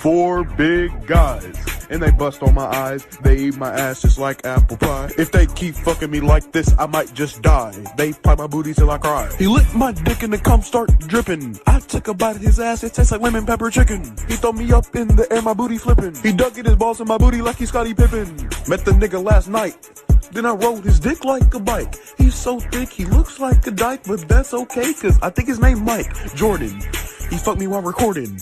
4 big guys, and they bust on my eyes. They eat my ass just like apple pie. If they keep fucking me like this, I might just die. They pie my booty till I cry. He licked my dick and the cum start dripping. I took a bite of his ass, it tastes like lemon pepper chicken. He throw me up in the air, my booty flipping. He dug in his balls in my booty like he's Scottie Pippen. Met the nigga last night, then I rode his dick like a bike. He's so thick, he looks like a dyke, but that's okay, cause I think his name Mike Jordan. He fucked me while recording.